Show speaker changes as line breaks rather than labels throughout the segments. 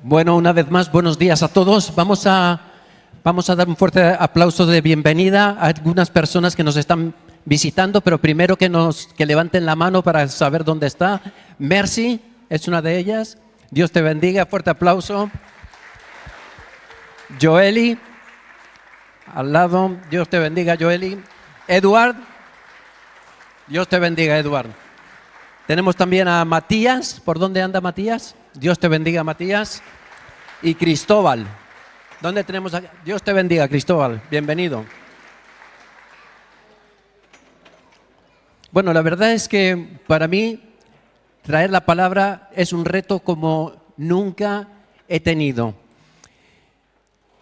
Bueno, una vez más, buenos días a todos. Vamos a dar un fuerte aplauso de bienvenida a algunas personas que nos están visitando, pero primero que levanten la mano para saber dónde está. Mercy es una de ellas. Dios te bendiga, fuerte aplauso. Joeli, al lado, Dios te bendiga, Joeli. Eduard, Dios te bendiga, Eduard. Tenemos también a Matías. ¿Por dónde anda Matías? Dios te bendiga, Matías. Y Cristóbal. ¿Dónde tenemos a... Dios te bendiga, Cristóbal. Bienvenido. Bueno, la verdad es que para mí traer la palabra es un reto como nunca he tenido.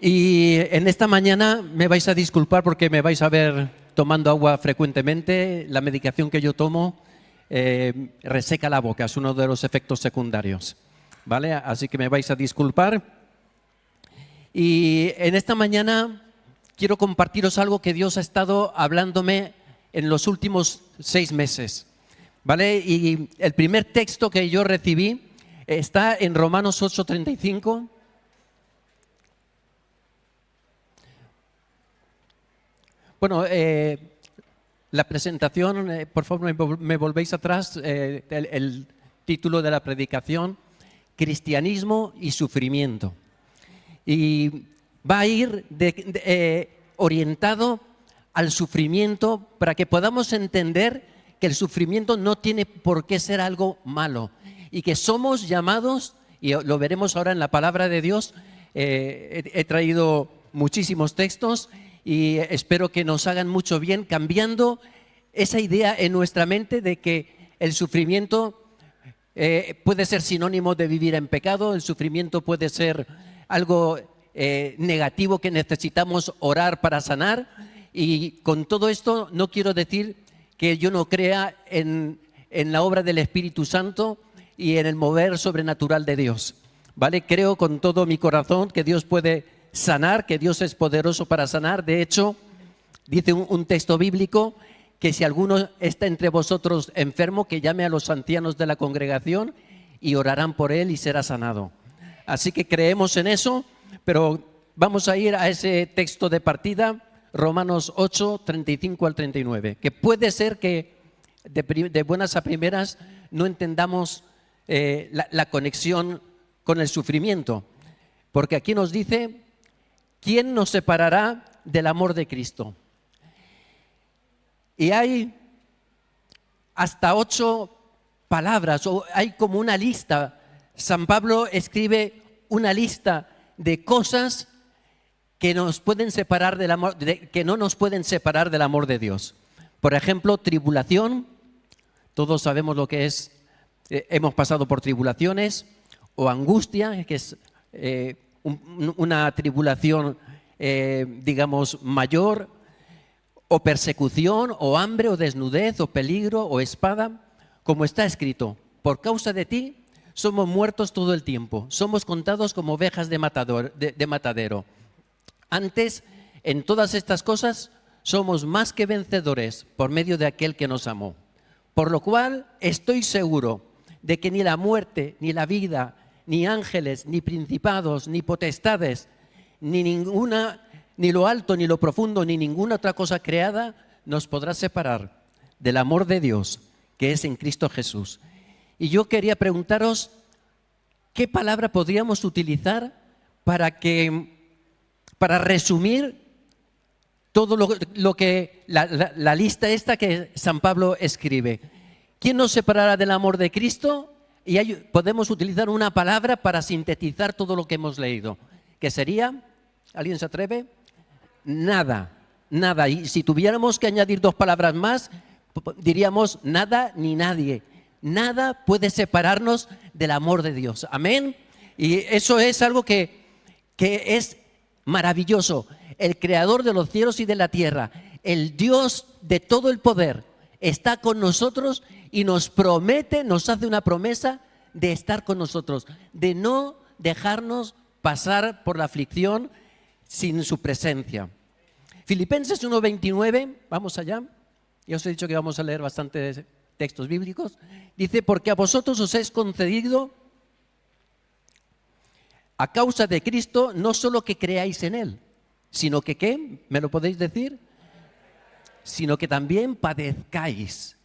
Y en esta mañana me vais a disculpar porque me vais a ver tomando agua frecuentemente. La medicación que yo tomo reseca la boca, es uno de los efectos secundarios, ¿vale? Así que me vais a disculpar. Y en esta mañana quiero compartiros algo que Dios ha estado hablándome en los últimos 6 meses, ¿vale? Y el primer texto que yo recibí está en Romanos 8:35. Bueno, la presentación, por favor, me volvéis atrás, el título de la predicación, Cristianismo y sufrimiento. Y va a ir orientado al sufrimiento para que podamos entender que el sufrimiento no tiene por qué ser algo malo y que somos llamados, y lo veremos ahora en la palabra de Dios. He traído muchísimos textos y espero que nos hagan mucho bien cambiando esa idea en nuestra mente de que el sufrimiento puede ser sinónimo de vivir en pecado, el sufrimiento puede ser algo negativo que necesitamos orar para sanar. Y con todo esto no quiero decir que yo no crea en la obra del Espíritu Santo y en el mover sobrenatural de Dios, ¿vale? Creo con todo mi corazón que Dios puede sanar, que Dios es poderoso para sanar. De hecho, dice un texto bíblico que si alguno está entre vosotros enfermo, que llame a los ancianos de la congregación y orarán por él y será sanado. Así que creemos en eso, pero vamos a ir a ese texto de partida, Romanos 8, 35 al 39, que puede ser que de buenas a primeras no entendamos la conexión con el sufrimiento, porque aquí nos dice: ¿quién nos separará del amor de Cristo? Y hay hasta 8 palabras, o hay como una lista. San Pablo escribe una lista de cosas que nos pueden separar del amor, que no nos pueden separar del amor de Dios. Por ejemplo, tribulación. Todos sabemos lo que es, hemos pasado por tribulaciones, o angustia, que es una tribulación, digamos, mayor, o persecución, o hambre, o desnudez, o peligro, o espada, como está escrito: por causa de ti somos muertos todo el tiempo, somos contados como ovejas de matadero. Antes, en todas estas cosas, somos más que vencedores por medio de aquel que nos amó. Por lo cual estoy seguro de que ni la muerte, ni la vida, ni ángeles, ni principados, ni potestades, ni lo alto, ni lo profundo, ni ninguna otra cosa creada nos podrá separar del amor de Dios que es en Cristo Jesús. Y yo quería preguntaros, ¿qué palabra podríamos utilizar para resumir todo lo que la lista esta que San Pablo escribe? ¿Quién nos separará del amor de Cristo? Y podemos utilizar una palabra para sintetizar todo lo que hemos leído, que sería, ¿alguien se atreve? Nada, nada. Y si tuviéramos que añadir 2 palabras más, diríamos nada ni nadie. Nada puede separarnos del amor de Dios. Amén. Y eso es algo que es maravilloso. El creador de los cielos y de la tierra, el Dios de todo el poder, está con nosotros y nos promete, nos hace una promesa de estar con nosotros, de no dejarnos pasar por la aflicción sin su presencia. Filipenses 1:29, vamos allá. Ya os he dicho que vamos a leer bastantes textos bíblicos. Dice: porque a vosotros os es concedido a causa de Cristo, no solo que creáis en Él, sino que, ¿qué? ¿Me lo podéis decir? Sino que también padezcáis.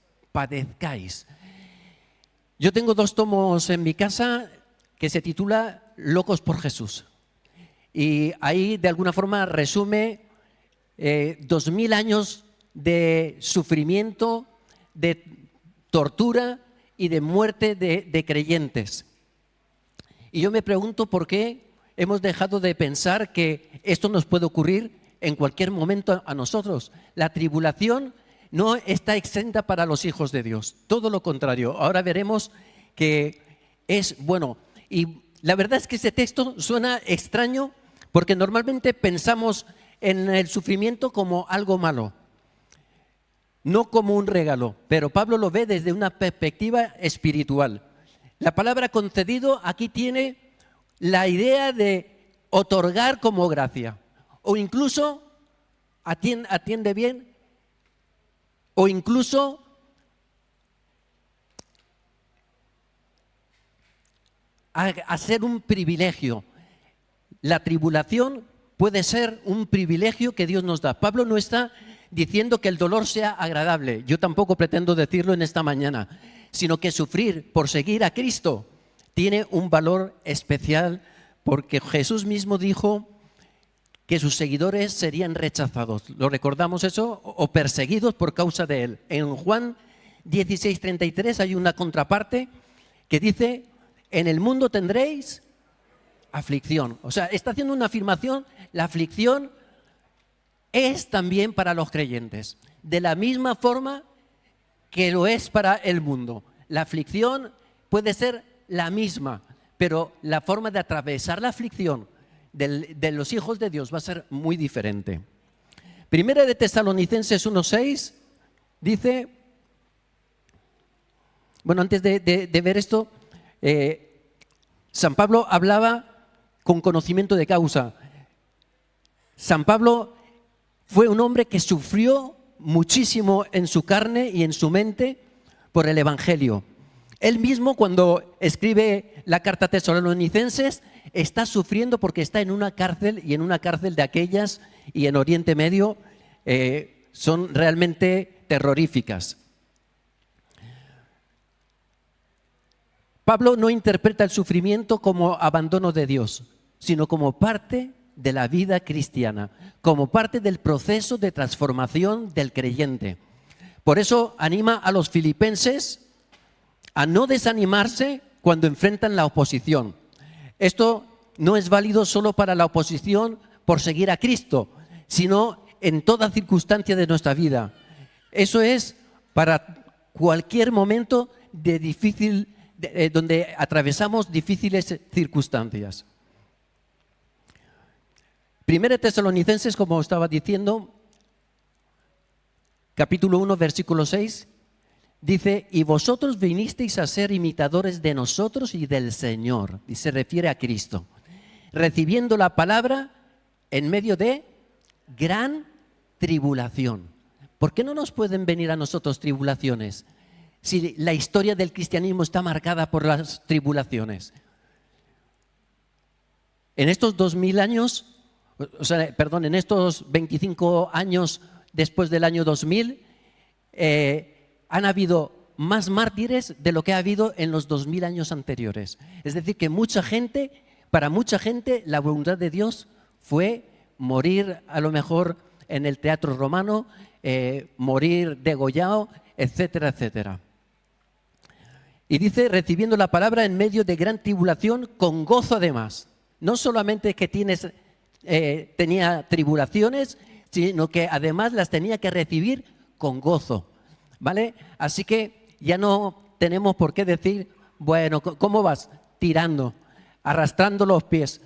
Yo tengo 2 tomos en mi casa que se titula Locos por Jesús. Y ahí de alguna forma resume 2000 años de sufrimiento, de tortura y de muerte de creyentes. Y yo me pregunto por qué hemos dejado de pensar que esto nos puede ocurrir en cualquier momento a nosotros. La tribulación no está exenta para los hijos de Dios, todo lo contrario. Ahora veremos que es bueno. Y la verdad es que ese texto suena extraño porque normalmente pensamos en el sufrimiento como algo malo, no como un regalo, pero Pablo lo ve desde una perspectiva espiritual. La palabra concedido aquí tiene la idea de otorgar como gracia, o incluso, atiende bien, o incluso hacer un privilegio. La tribulación puede ser un privilegio que Dios nos da. Pablo no está diciendo que el dolor sea agradable, yo tampoco pretendo decirlo en esta mañana, sino que sufrir por seguir a Cristo tiene un valor especial, porque Jesús mismo dijo que sus seguidores serían rechazados. ¿Lo recordamos eso? O perseguidos por causa de Él. En Juan 16:33 hay una contraparte que dice: en el mundo tendréis aflicción. O sea, está haciendo una afirmación: la aflicción es también para los creyentes, de la misma forma que lo es para el mundo. La aflicción puede ser la misma, pero la forma de atravesar la aflicción de los hijos de Dios va a ser muy diferente. Primera de Tesalonicenses 1:6 dice, bueno, antes de ver esto, San Pablo hablaba con conocimiento de causa. San Pablo fue un hombre que sufrió muchísimo en su carne y en su mente por el Evangelio. Él mismo, cuando escribe la carta a Tesalonicenses, está sufriendo porque está en una cárcel, y en una cárcel de aquellas y en Oriente Medio son realmente terroríficas. Pablo no interpreta el sufrimiento como abandono de Dios, sino como parte de la vida cristiana, como parte del proceso de transformación del creyente. Por eso anima a los filipenses a no desanimarse cuando enfrentan la oposición. Esto no es válido solo para la oposición por seguir a Cristo, sino en toda circunstancia de nuestra vida. Eso es para cualquier momento donde atravesamos difíciles circunstancias. Primera Tesalonicenses, como estaba diciendo, capítulo 1, versículo 6, dice: y vosotros vinisteis a ser imitadores de nosotros y del Señor, y se refiere a Cristo, recibiendo la palabra en medio de gran tribulación. ¿Por qué no nos pueden venir a nosotros tribulaciones si la historia del cristianismo está marcada por las tribulaciones? En estos 2000 años, en estos 25 años después del año 2000, han habido más mártires de lo que ha habido en los 2000 años anteriores. Es decir, que para mucha gente, la voluntad de Dios fue morir a lo mejor en el teatro romano, morir degollado, etcétera, etcétera. Y dice, recibiendo la palabra en medio de gran tribulación, con gozo además. No solamente que tenía tribulaciones, sino que además las tenía que recibir con gozo, ¿vale? Así que ya no tenemos por qué decir, bueno, ¿cómo vas? Tirando, arrastrando los pies.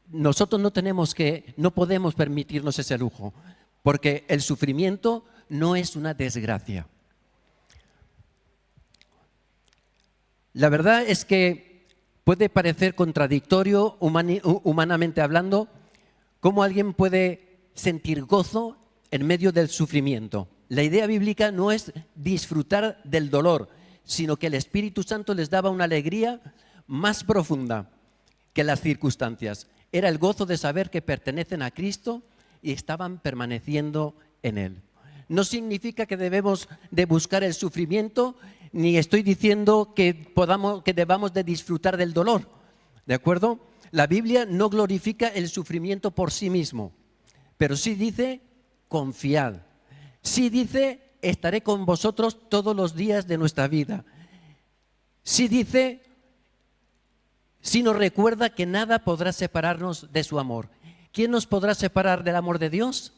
Nosotros no podemos permitirnos ese lujo, porque el sufrimiento no es una desgracia. La verdad es que puede parecer contradictorio, humanamente hablando, cómo alguien puede sentir gozo en medio del sufrimiento. La idea bíblica no es disfrutar del dolor, sino que el Espíritu Santo les daba una alegría más profunda. que las circunstancias. Era el gozo de saber que pertenecen a Cristo y estaban permaneciendo en Él. No significa que debemos de buscar el sufrimiento, ni estoy diciendo que debamos de disfrutar del dolor, ¿de acuerdo? La Biblia no glorifica el sufrimiento por sí mismo, pero sí dice, confiad. Sí dice, estaré con vosotros todos los días de nuestra vida. Sí dice, sí nos recuerda que nada podrá separarnos de su amor. ¿Quién nos podrá separar del amor de Dios?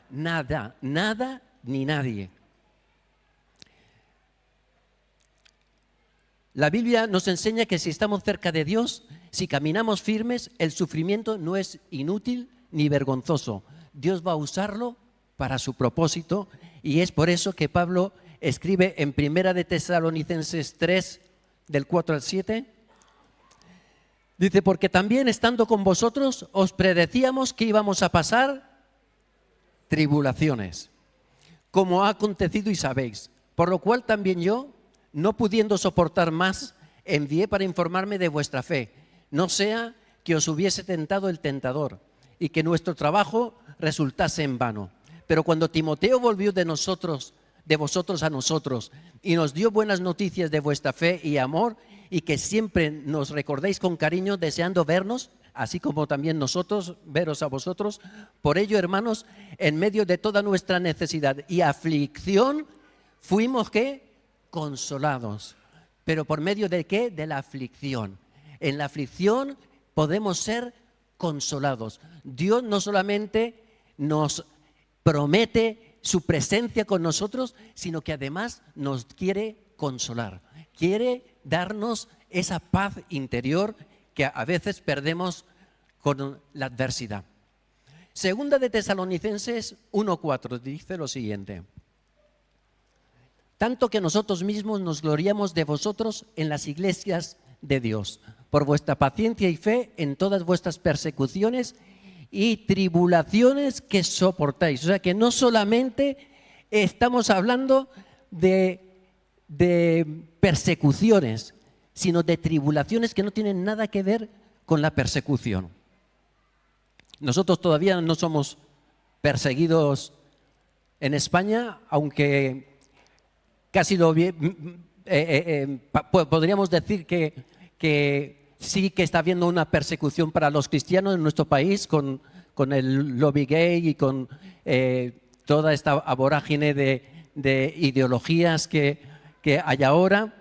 Nada, nada ni nadie. La Biblia nos enseña que si estamos cerca de Dios, si caminamos firmes, el sufrimiento no es inútil ni vergonzoso. Dios va a usarlo para su propósito, y es por eso que Pablo escribe en Primera de Tesalonicenses 3, del 4 al 7, dice, porque también estando con vosotros os predecíamos que íbamos a pasar tribulaciones, como ha acontecido y sabéis, por lo cual también yo, no pudiendo soportar más, envié para informarme de vuestra fe, no sea que os hubiese tentado el tentador y que nuestro trabajo resultase en vano. Pero cuando Timoteo volvió de vosotros a nosotros, y nos dio buenas noticias de vuestra fe y amor, y que siempre nos recordéis con cariño, deseando vernos, así como también nosotros veros a vosotros. Por ello, hermanos, en medio de toda nuestra necesidad y aflicción, fuimos ¿qué? Consolados. ¿Pero por medio de qué? De la aflicción. En la aflicción podemos ser consolados. Dios no solamente nos promete su presencia con nosotros, sino que además nos quiere consolar. Quiere darnos esa paz interior que a veces perdemos con la adversidad. Segunda de Tesalonicenses 1:4 dice lo siguiente: tanto que nosotros mismos nos gloriamos de vosotros en las iglesias de Dios, por vuestra paciencia y fe en todas vuestras persecuciones y tribulaciones que soportáis. O sea que no solamente estamos hablando de persecuciones, sino de tribulaciones que no tienen nada que ver con la persecución. Nosotros todavía no somos perseguidos en España, aunque casi podríamos decir que sí que está habiendo una persecución para los cristianos en nuestro país con el lobby gay y con toda esta vorágine de ideologías que hay ahora.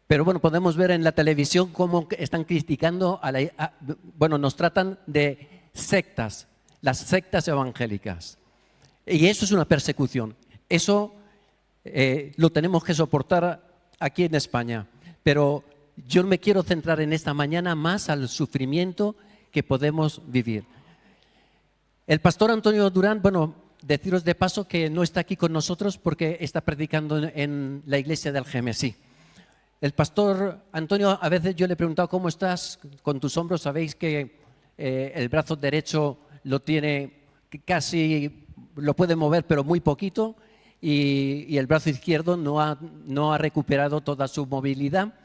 Pero bueno, podemos ver en la televisión cómo están criticando, nos tratan de sectas, las sectas evangélicas. Y eso es una persecución. Eso lo tenemos que soportar aquí en España. Pero yo me quiero centrar en esta mañana más al sufrimiento que podemos vivir. El pastor Antonio Durán, deciros de paso que no está aquí con nosotros porque está predicando en la iglesia del Gemesí. El pastor Antonio, a veces yo le he preguntado cómo estás con tus hombros. Sabéis que el brazo derecho lo tiene casi, lo puede mover pero muy poquito, y el brazo izquierdo no ha recuperado toda su movilidad.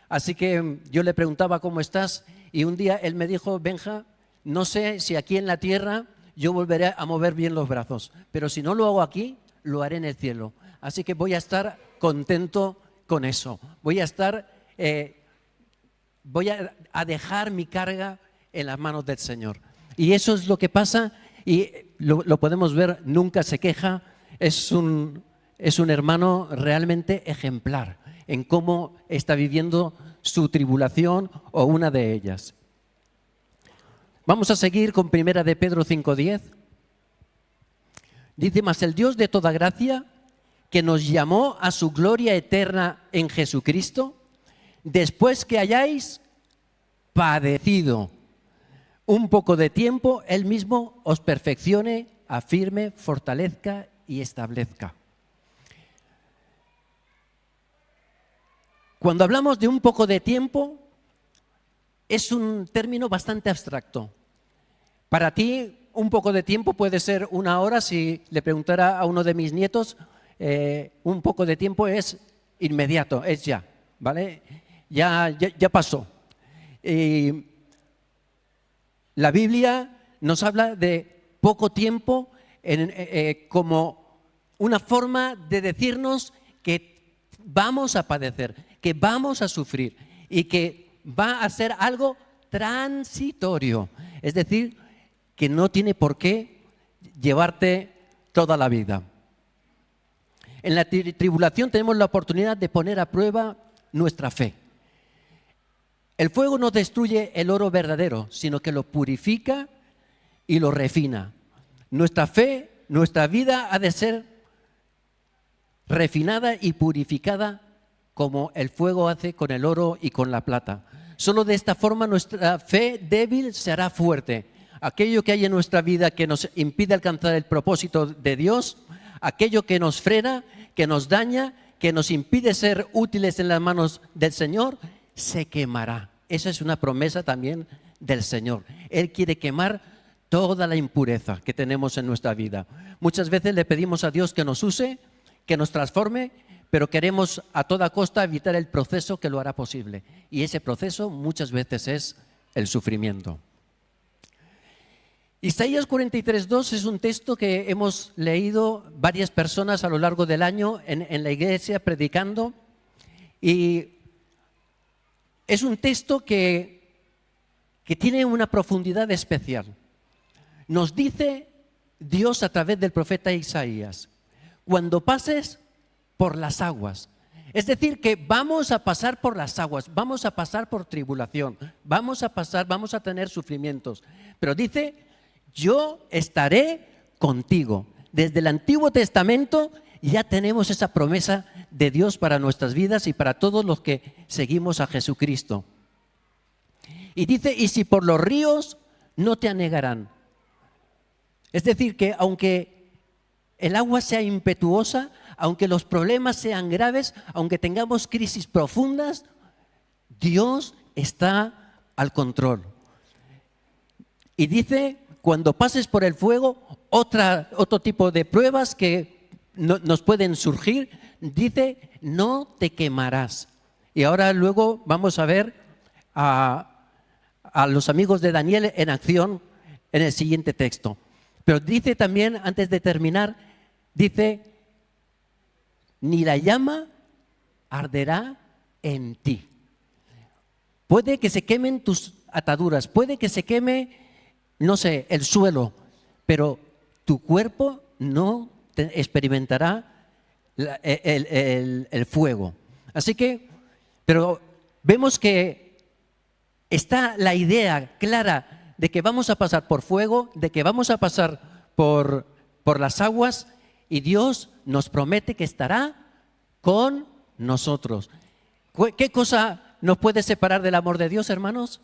Así que yo le preguntaba cómo estás, y un día él me dijo: Benja, no sé si aquí en la tierra yo volveré a mover bien los brazos, pero si no lo hago aquí, lo haré en el cielo. Así que voy a estar contento con eso. Voy a dejar mi carga en las manos del Señor. Y eso es lo que pasa, y lo podemos ver, nunca se queja. Es un hermano realmente ejemplar en cómo está viviendo su tribulación o una de ellas. Vamos a seguir con Primera de Pedro 5:10. Dice: mas el Dios de toda gracia, que nos llamó a su gloria eterna en Jesucristo, después que hayáis padecido un poco de tiempo, Él mismo os perfeccione, afirme, fortalezca y establezca. Cuando hablamos de un poco de tiempo, es un término bastante abstracto. Para ti, un poco de tiempo puede ser una hora. Si le preguntara a uno de mis nietos, un poco de tiempo es inmediato, es ya, ¿vale? Ya pasó. Y la Biblia nos habla de poco tiempo como una forma de decirnos que vamos a padecer, que vamos a sufrir y que va a ser algo transitorio. Es decir, que no tiene por qué llevarte toda la vida. En la tribulación tenemos la oportunidad de poner a prueba nuestra fe. El fuego no destruye el oro verdadero, sino que lo purifica y lo refina. Nuestra fe, nuestra vida ha de ser refinada y purificada como el fuego hace con el oro y con la plata. Solo de esta forma nuestra fe débil será fuerte. Aquello que hay en nuestra vida que nos impide alcanzar el propósito de Dios, aquello que nos frena, que nos daña, que nos impide ser útiles en las manos del Señor, se quemará. Esa es una promesa también del Señor. Él quiere quemar toda la impureza que tenemos en nuestra vida. Muchas veces le pedimos a Dios que nos use, que nos transforme, pero queremos a toda costa evitar el proceso que lo hará posible. Y ese proceso muchas veces es el sufrimiento. Isaías 43:2 es un texto que hemos leído varias personas a lo largo del año en la iglesia predicando, y es un texto que tiene una profundidad especial. Nos dice Dios a través del profeta Isaías: cuando pases por las aguas. Es decir, que vamos a pasar por las aguas, vamos a pasar por tribulación, vamos a tener sufrimientos. Pero dice: yo estaré contigo. Desde el Antiguo Testamento ya tenemos esa promesa de Dios para nuestras vidas y para todos los que seguimos a Jesucristo. Y dice: y si por los ríos, no te anegarán. Es decir, que aunque el agua sea impetuosa, aunque los problemas sean graves, aunque tengamos crisis profundas, Dios está al control. Y dice: cuando pases por el fuego, otro tipo de pruebas que nos pueden surgir, dice: no te quemarás. Y ahora luego vamos a ver a los amigos de Daniel en acción en el siguiente texto. Pero dice también, antes de terminar, dice: ni la llama arderá en ti. Puede que se quemen tus ataduras, puede que se queme, no sé, el suelo, pero tu cuerpo no experimentará el fuego. Así que, pero vemos que está la idea clara de que vamos a pasar por fuego, de que vamos a pasar por las aguas, y Dios nos promete que estará con nosotros. ¿Qué cosa nos puede separar del amor de Dios, hermanos?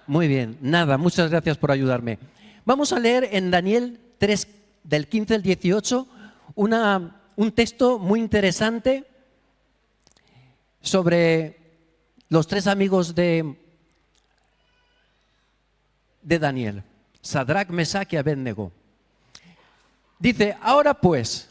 Muy bien, nada, muchas gracias por ayudarme. Vamos a leer en Daniel 3, del 15 al 18, un texto muy interesante sobre los tres amigos de Daniel, Sadrac, Mesac y Abednego. Dice: ahora pues,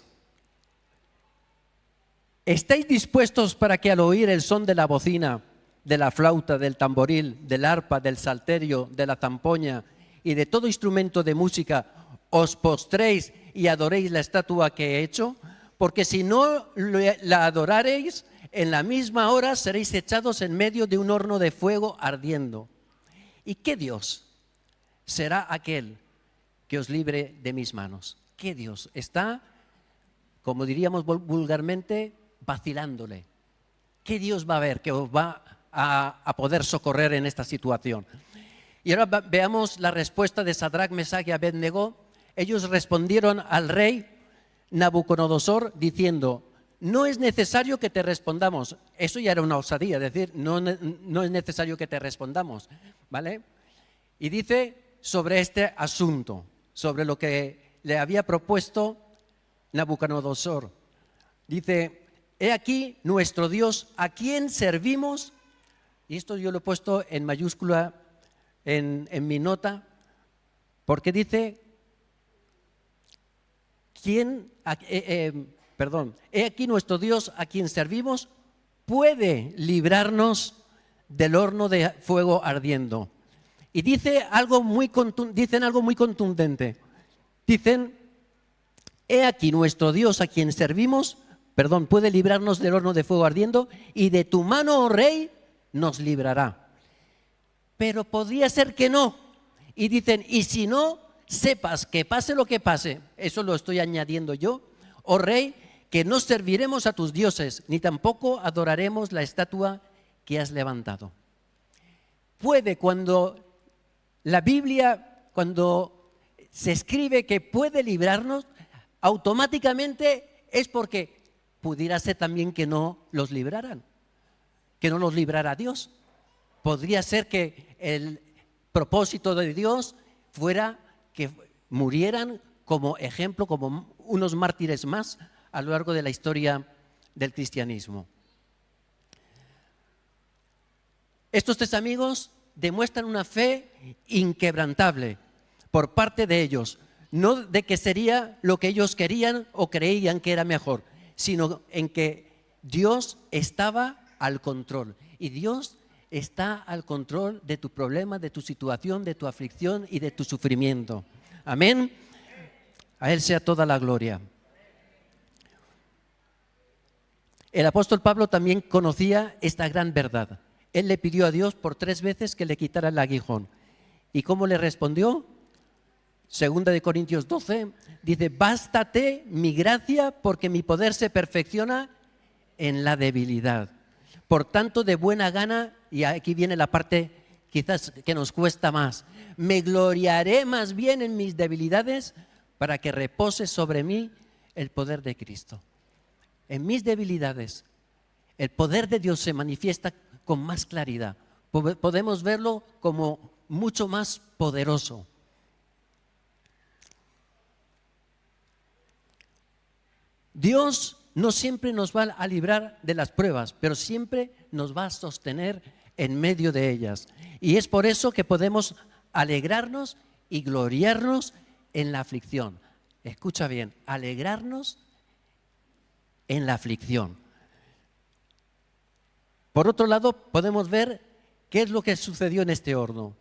¿estáis dispuestos para que al oír el son de la bocina, de la flauta, del tamboril, del arpa, del salterio, de la zampoña y de todo instrumento de música, os postréis y adoréis la estatua que he hecho? Porque si no la adorareis, en la misma hora seréis echados en medio de un horno de fuego ardiendo. ¿Y qué Dios será aquel que os libre de mis manos? ¿Qué Dios está, como diríamos vulgarmente, vacilándole? ¿Qué Dios va a ver que os va a poder socorrer en esta situación? Y ahora veamos la respuesta de Sadrac, Mesac y Abednego. Ellos respondieron al rey Nabucodonosor diciendo: no es necesario que te respondamos. Eso ya era una osadía, es decir, no es necesario que te respondamos, ¿vale? Y dice sobre este asunto, sobre lo que le había propuesto Nabucodonosor. Dice: he aquí nuestro Dios, a quien servimos. Y esto yo lo he puesto en mayúscula en mi nota, porque dice: he aquí nuestro Dios, a quien servimos, puede librarnos del horno de fuego ardiendo. Y dicen algo muy contundente. Dicen, he aquí nuestro Dios a quien servimos, puede librarnos del horno de fuego ardiendo y de tu mano, oh rey, nos librará. Pero podría ser que no. Y dicen, y si no, sepas que pase lo que pase, eso lo estoy añadiendo yo, oh rey, que no serviremos a tus dioses, ni tampoco adoraremos la estatua que has levantado. Puede, cuando la Biblia, cuando se escribe que puede librarnos, automáticamente es porque pudiera ser también que no los libraran, que no los librara Dios. Podría ser que el propósito de Dios fuera que murieran como ejemplo, como unos mártires más a lo largo de la historia del cristianismo. Estos tres amigos demuestran una fe inquebrantable por parte de ellos, no de que sería lo que ellos querían o creían que era mejor, sino en que Dios estaba al control. Y Dios está al control de tu problema, de tu situación, de tu aflicción y de tu sufrimiento. Amén. A Él sea toda la gloria. El apóstol Pablo también conocía esta gran verdad. Él le pidió a Dios por 3 veces que le quitara el aguijón. ¿Y cómo le respondió? Segunda de Corintios 12 dice, bástate mi gracia porque mi poder se perfecciona en la debilidad. Por tanto, de buena gana, y aquí viene la parte quizás que nos cuesta más, me gloriaré más bien en mis debilidades para que repose sobre mí el poder de Cristo. En mis debilidades, el poder de Dios se manifiesta con más claridad. Podemos verlo como mucho más poderoso. Dios no siempre nos va a librar de las pruebas, pero siempre nos va a sostener en medio de ellas. Y es por eso que podemos alegrarnos y gloriarnos en la aflicción. Escucha bien, alegrarnos en la aflicción. Por otro lado, podemos ver qué es lo que sucedió en este horno.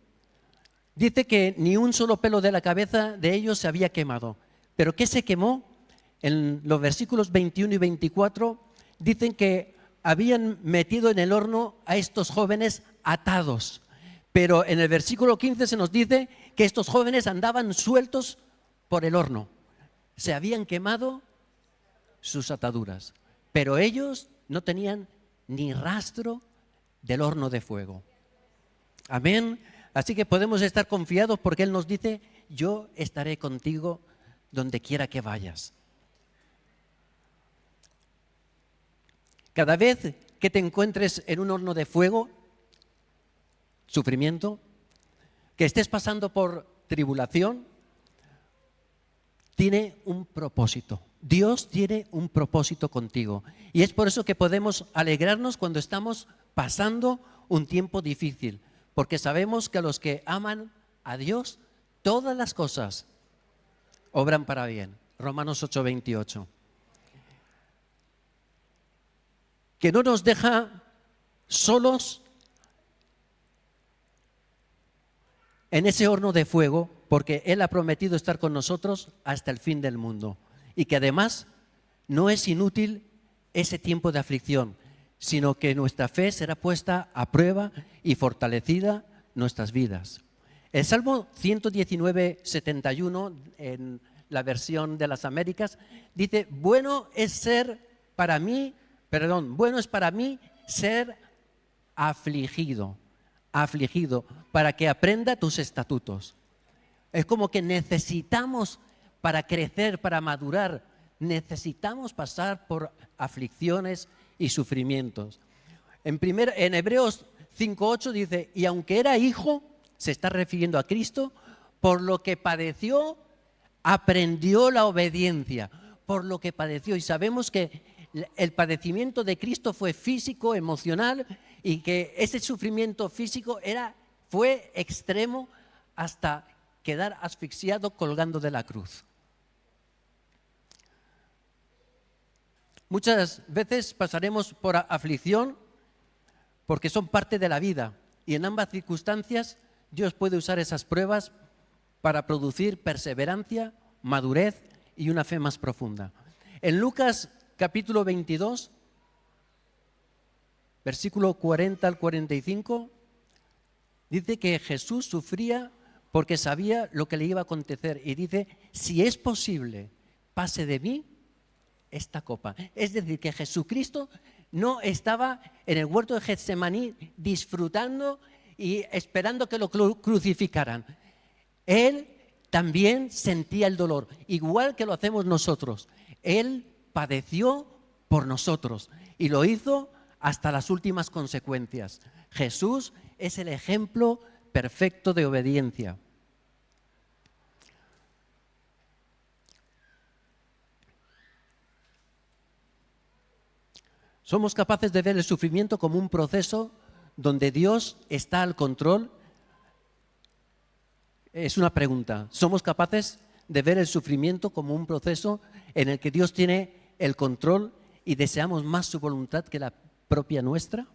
Dice que ni un solo pelo de la cabeza de ellos se había quemado. ¿Pero qué se quemó? En los versículos 21 y 24 dicen que habían metido en el horno a estos jóvenes atados. Pero en el versículo 15 se nos dice que estos jóvenes andaban sueltos por el horno. Se habían quemado sus ataduras. Pero ellos no tenían ni rastro del horno de fuego. Amén. Así que podemos estar confiados porque Él nos dice, yo estaré contigo donde quiera que vayas. Cada vez que te encuentres en un horno de fuego, sufrimiento, que estés pasando por tribulación, tiene un propósito. Dios tiene un propósito contigo. Y es por eso que podemos alegrarnos cuando estamos pasando un tiempo difícil, porque sabemos que a los que aman a Dios, todas las cosas obran para bien. Romanos 8:28. Que no nos deja solos en ese horno de fuego, porque Él ha prometido estar con nosotros hasta el fin del mundo. Y que además no es inútil ese tiempo de aflicción, sino que nuestra fe será puesta a prueba y fortalecida nuestras vidas. El Salmo 119:71, en la versión de las Américas, dice, bueno es para mí ser afligido, para que aprenda tus estatutos. Es como que necesitamos, para crecer, para madurar, necesitamos pasar por aflicciones y sufrimientos. En Hebreos 5:8 dice, y aunque era hijo, se está refiriendo a Cristo, por lo que padeció, aprendió la obediencia, por lo que padeció. Y sabemos que el padecimiento de Cristo fue físico, emocional, y que ese sufrimiento físico fue extremo hasta quedar asfixiado colgando de la cruz. Muchas veces pasaremos por aflicción, porque son parte de la vida. Y en ambas circunstancias Dios puede usar esas pruebas para producir perseverancia, madurez y una fe más profunda. En Lucas capítulo 22, versículo 40 al 45, dice que Jesús sufría porque sabía lo que le iba a acontecer. Y dice, si es posible, pase de mí esta copa. Es decir, que Jesucristo no estaba en el huerto de Getsemaní disfrutando y esperando que lo crucificaran. Él también sentía el dolor, igual que lo hacemos nosotros. Él padeció por nosotros y lo hizo hasta las últimas consecuencias. Jesús es el ejemplo perfecto de obediencia. Somos capaces de ver el sufrimiento como un proceso donde Dios está al control. Es una pregunta. ¿Somos capaces de ver el sufrimiento como un proceso en el que Dios tiene el control y deseamos más su voluntad que la propia nuestra?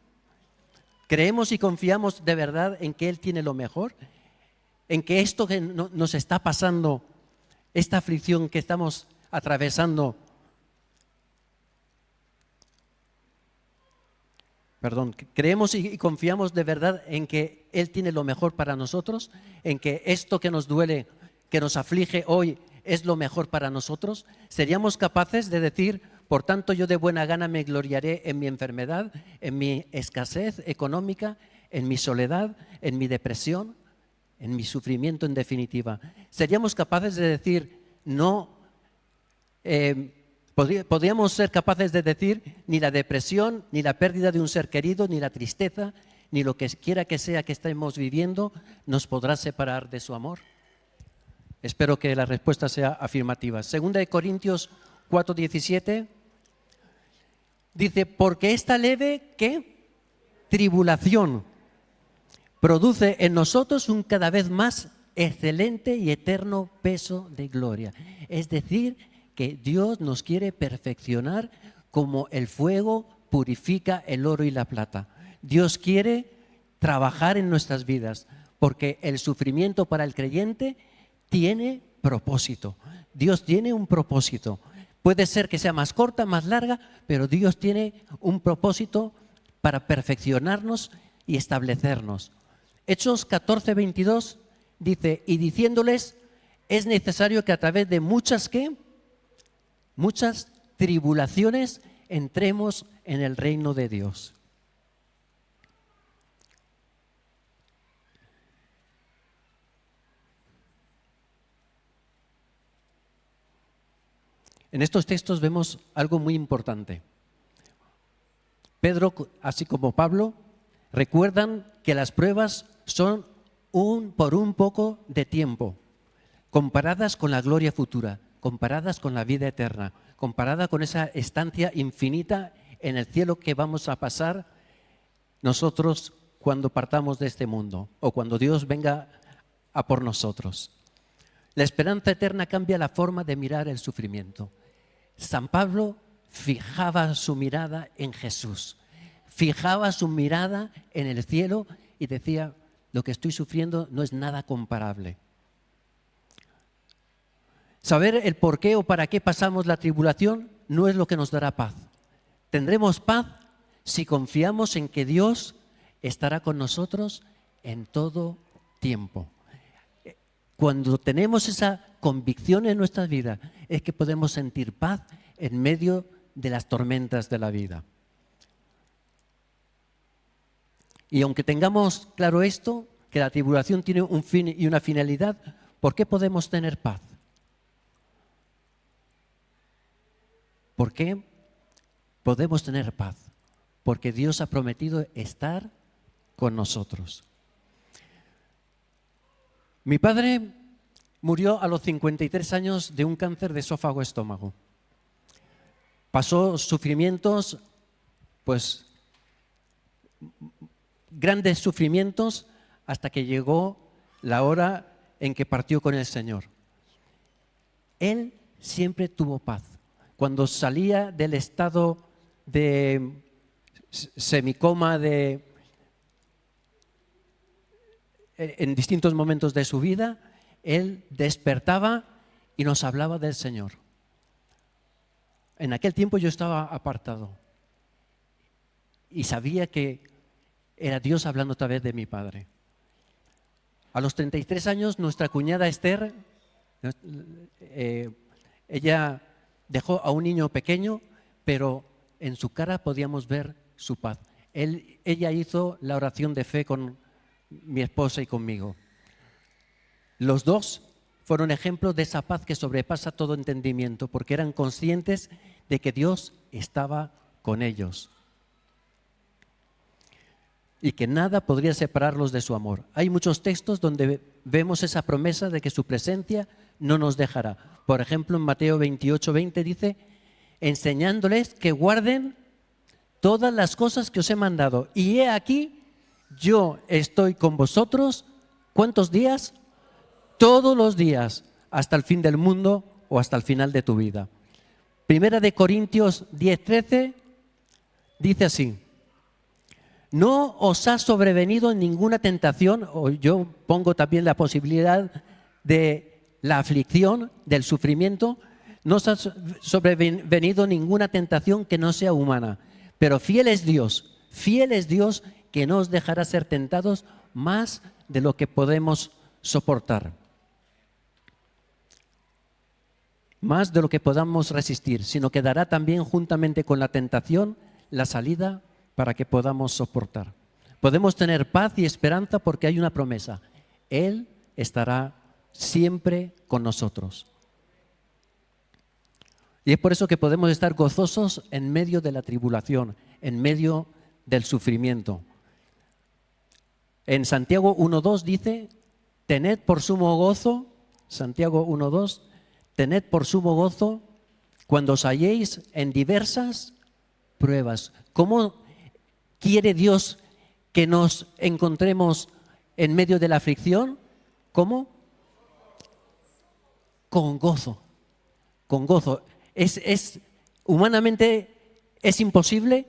¿Creemos y confiamos de verdad en que Él tiene lo mejor? ¿En que esto que nos está pasando, esta aflicción que estamos atravesando, creemos y confiamos de verdad en que Él tiene lo mejor para nosotros? ¿En que esto que nos duele, que nos aflige hoy, es lo mejor para nosotros? ¿Seríamos capaces de decir, por tanto yo de buena gana me gloriaré en mi enfermedad, en mi escasez económica, en mi soledad, en mi depresión, en mi sufrimiento en definitiva? ¿Seríamos capaces de decir, no, podríamos ser capaces de decir, ni la depresión, ni la pérdida de un ser querido, ni la tristeza, ni lo que quiera que sea que estemos viviendo, nos podrá separar de su amor? Espero que la respuesta sea afirmativa. Segunda de Corintios 4:17 dice, porque esta leve, ¿qué? Tribulación produce en nosotros un cada vez más excelente y eterno peso de gloria. Es decir, que Dios nos quiere perfeccionar como el fuego purifica el oro y la plata. Dios quiere trabajar en nuestras vidas porque el sufrimiento para el creyente tiene propósito. Dios tiene un propósito. Puede ser que sea más corta, más larga, pero Dios tiene un propósito para perfeccionarnos y establecernos. Hechos 14:22 dice, y diciéndoles, es necesario que a través de muchas tribulaciones entremos en el reino de Dios. En estos textos vemos algo muy importante. Pedro, así como Pablo, recuerdan que las pruebas son por un poco de tiempo, comparadas con la gloria futura, comparadas con la vida eterna, comparada con esa estancia infinita en el cielo que vamos a pasar nosotros cuando partamos de este mundo o cuando Dios venga a por nosotros. La esperanza eterna cambia la forma de mirar el sufrimiento. San Pablo fijaba su mirada en Jesús, fijaba su mirada en el cielo y decía, lo que estoy sufriendo no es nada comparable. Saber el por qué o para qué pasamos la tribulación no es lo que nos dará paz. Tendremos paz si confiamos en que Dios estará con nosotros en todo tiempo. Cuando tenemos esa convicción en nuestra vida, es que podemos sentir paz en medio de las tormentas de la vida. Y aunque tengamos claro esto, que la tribulación tiene un fin y una finalidad, ¿por qué podemos tener paz? ¿Por qué podemos tener paz? Porque Dios ha prometido estar con nosotros. Mi padre murió a los 53 años de un cáncer de esófago-estómago. Pasó sufrimientos, pues grandes sufrimientos, hasta que llegó la hora en que partió con el Señor. Él siempre tuvo paz. Cuando salía del estado de semicoma, de en distintos momentos de su vida, él despertaba y nos hablaba del Señor. En aquel tiempo yo estaba apartado y sabía que era Dios hablando a través de mi padre. A los 33 años, nuestra cuñada Esther, ella dejó a un niño pequeño, pero en su cara podíamos ver su paz. Ella hizo la oración de fe con mi esposa y conmigo. Los dos fueron ejemplos de esa paz que sobrepasa todo entendimiento, porque eran conscientes de que Dios estaba con ellos y que nada podría separarlos de su amor. Hay muchos textos donde vemos esa promesa de que su presencia no nos dejará. Por ejemplo, en Mateo 28:20 dice, enseñándoles que guarden todas las cosas que os he mandado. Y he aquí, yo estoy con vosotros, ¿cuántos días? Todos los días, hasta el fin del mundo o hasta el final de tu vida. Primera de Corintios 10:13 dice así, no os ha sobrevenido ninguna tentación, o yo pongo también la posibilidad de la aflicción, del sufrimiento, no os ha sobrevenido ninguna tentación que no sea humana, pero fiel es Dios que no os dejará ser tentados más de lo que podemos soportar, más de lo que podamos resistir, sino que dará también juntamente con la tentación la salida para que podamos soportar. Podemos tener paz y esperanza porque hay una promesa. Él estará siempre con nosotros. Y es por eso que podemos estar gozosos en medio de la tribulación, en medio del sufrimiento. En Santiago 1:2 dice, tened por sumo gozo, Santiago 1:2, tened por sumo gozo cuando os halléis en diversas pruebas. ¿Cómo quiere Dios que nos encontremos en medio de la aflicción? ¿Cómo? Con gozo, con gozo. Humanamente es imposible,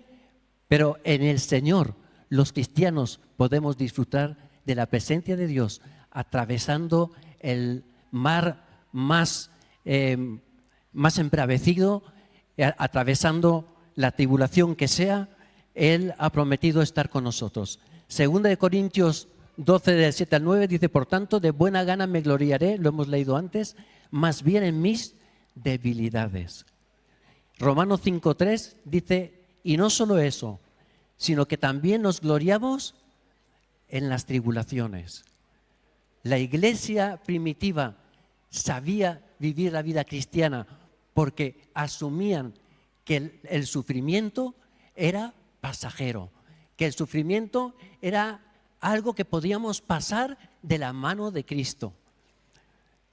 pero en el Señor los cristianos podemos disfrutar de la presencia de Dios atravesando el mar más embravecido, atravesando la tribulación que sea. Él ha prometido estar con nosotros. Segunda de Corintios 12, del 7 al 9, dice, por tanto, de buena gana me gloriaré, lo hemos leído antes, más bien en mis debilidades. Romanos 5:3 dice, y no solo eso, sino que también nos gloriamos en las tribulaciones. La iglesia primitiva sabía vivir la vida cristiana porque asumían que el sufrimiento era pasajero, que el sufrimiento era algo que podíamos pasar de la mano de Cristo.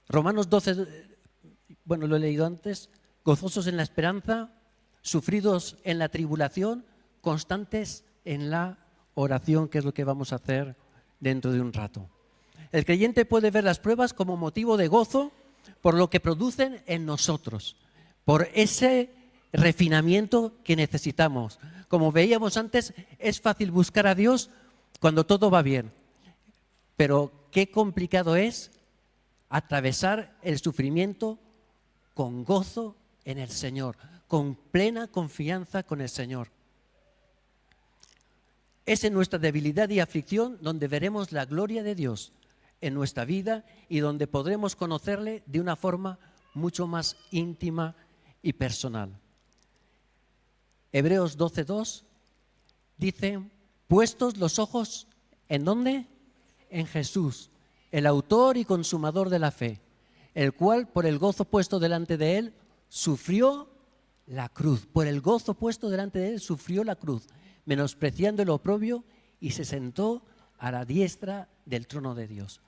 Romanos 12, bueno, lo he leído antes, gozosos en la esperanza, sufridos en la tribulación, constantes en la oración, que es lo que vamos a hacer dentro de un rato. El creyente puede ver las pruebas como motivo de gozo por lo que producen en nosotros, por ese refinamiento que necesitamos. Como veíamos antes, es fácil buscar a Dios cuando todo va bien, pero qué complicado es atravesar el sufrimiento con gozo en el Señor, con plena confianza con el Señor. Es en nuestra debilidad y aflicción donde veremos la gloria de Dios en nuestra vida y donde podremos conocerle de una forma mucho más íntima y personal. Hebreos 12:2 dice, puestos los ojos, ¿en dónde? En Jesús, el autor y consumador de la fe, el cual por el gozo puesto delante de él sufrió la cruz. Por el gozo puesto delante de él sufrió la cruz, menospreciando el oprobio, y se sentó a la diestra del trono de Dios.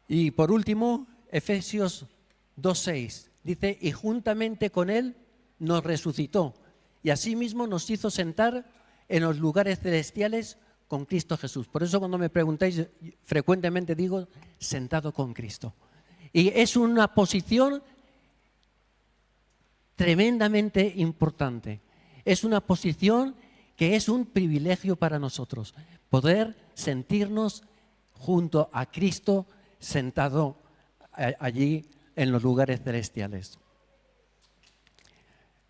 Y por último, Efesios 2:6 dice, y juntamente con él nos resucitó, y asimismo nos hizo sentar en los lugares celestiales con Cristo Jesús. Por eso cuando me preguntáis, frecuentemente digo, sentado con Cristo. Y es una posición tremendamente importante. Es una posición que es un privilegio para nosotros, poder sentirnos junto a Cristo sentado allí en los lugares celestiales.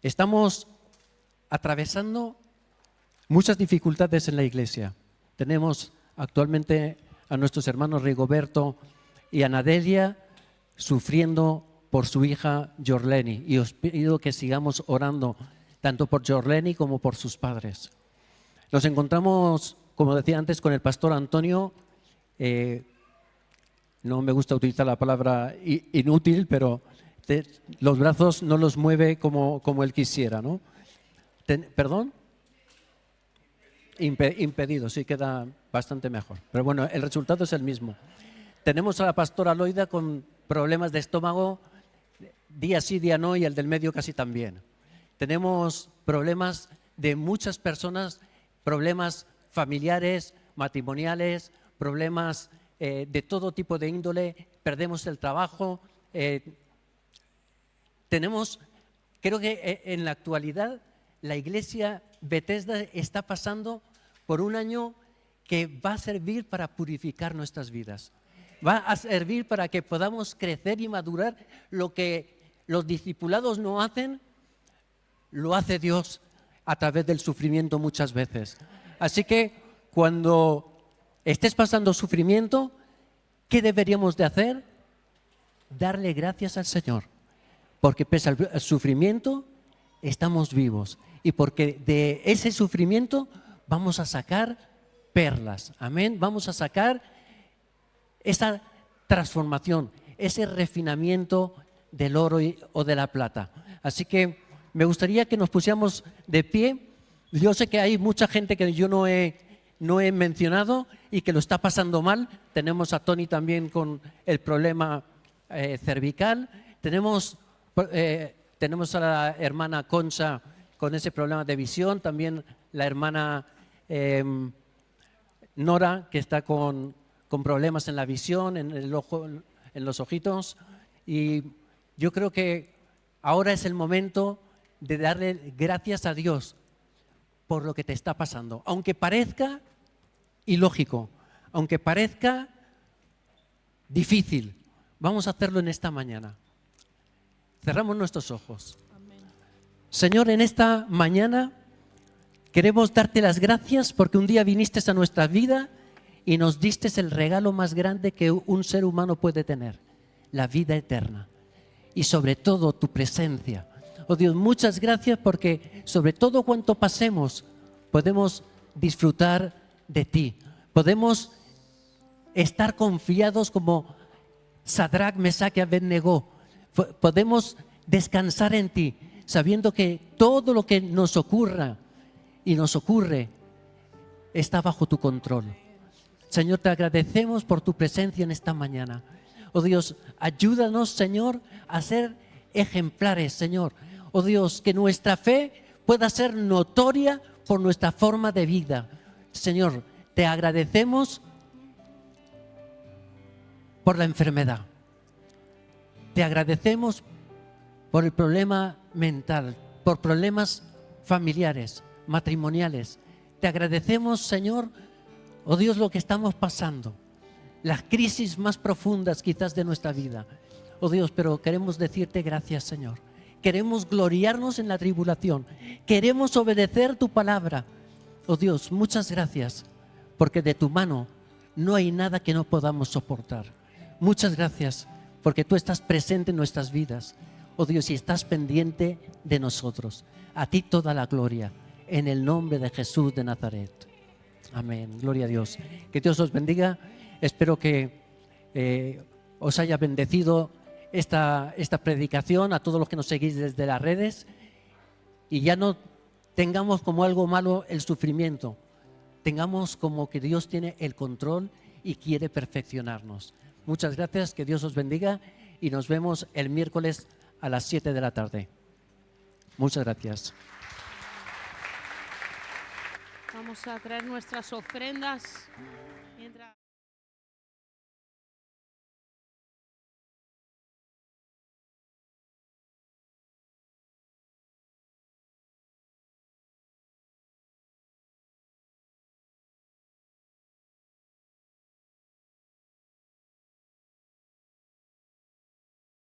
Estamos atravesando muchas dificultades en la iglesia. Tenemos actualmente a nuestros hermanos Rigoberto y Anadelia sufriendo por su hija Jorleni, y os pido que sigamos orando tanto por Jorleni como por sus padres. Nos encontramos, como decía antes, con el pastor Antonio. No me gusta utilizar la palabra inútil, pero los brazos no los mueve como él quisiera, ¿no? ¿Perdón? Impedido, sí, queda bastante mejor. Pero bueno, el resultado es el mismo. Tenemos a la pastora Loida con problemas de estómago, día sí, día no, y el del medio casi también. Tenemos problemas de muchas personas, problemas familiares, matrimoniales, problemas de todo tipo de índole, perdemos el trabajo. Creo que en la actualidad la iglesia Bethesda está pasando por un año que va a servir para purificar nuestras vidas. Va a servir para que podamos crecer y madurar. Lo que los discipulados no hacen, lo hace Dios a través del sufrimiento muchas veces. Así que cuando estés pasando sufrimiento, ¿qué deberíamos de hacer? Darle gracias al Señor, porque pese al sufrimiento estamos vivos, y porque de ese sufrimiento vamos a sacar perlas. Amén. Vamos a sacar esa transformación, ese refinamiento del oro o de la plata. Así que me gustaría que nos pusiéramos de pie. Yo sé que hay mucha gente que yo no he mencionado y que lo está pasando mal. Tenemos a Tony también con el problema cervical. Tenemos a la hermana Concha con ese problema de visión. También la hermana Nora, que está con problemas en la visión, en el ojo, en los ojitos. Y yo creo que ahora es el momento de darle gracias a Dios por lo que te está pasando. Aunque parezca ilógico, aunque parezca difícil, vamos a hacerlo en esta mañana. Cerramos nuestros ojos. Señor, en esta mañana queremos darte las gracias porque un día viniste a nuestra vida y nos diste el regalo más grande que un ser humano puede tener, la vida eterna. Y sobre todo tu presencia. Oh Dios, muchas gracias porque sobre todo cuanto pasemos podemos disfrutar de ti. Podemos estar confiados como Sadrach, Mesach y Abednego. Podemos descansar en ti, sabiendo que todo lo que nos ocurra y nos ocurre está bajo tu control. Señor, te agradecemos por tu presencia en esta mañana. Oh Dios, ayúdanos, Señor, a ser ejemplares, Señor. Oh Dios, que nuestra fe pueda ser notoria por nuestra forma de vida. Señor, te agradecemos por la enfermedad. Te agradecemos por el problema mental, por problemas familiares, matrimoniales. Te agradecemos, Señor, oh Dios, lo que estamos pasando, las crisis más profundas quizás de nuestra vida. Oh Dios, pero queremos decirte gracias, Señor. Queremos gloriarnos en la tribulación. Queremos obedecer tu palabra. Oh Dios, muchas gracias, porque de tu mano no hay nada que no podamos soportar. Muchas gracias, porque tú estás presente en nuestras vidas. Oh Dios, y estás pendiente de nosotros. A ti toda la gloria, en el nombre de Jesús de Nazaret. Amén. Gloria a Dios. Que Dios os bendiga. Espero que os haya bendecido esta predicación, a todos los que nos seguís desde las redes, y ya no tengamos como algo malo el sufrimiento, tengamos como que Dios tiene el control y quiere perfeccionarnos. Muchas gracias, que Dios os bendiga y nos vemos el miércoles a las 7 de la tarde. Muchas gracias.
Vamos a traer nuestras ofrendas.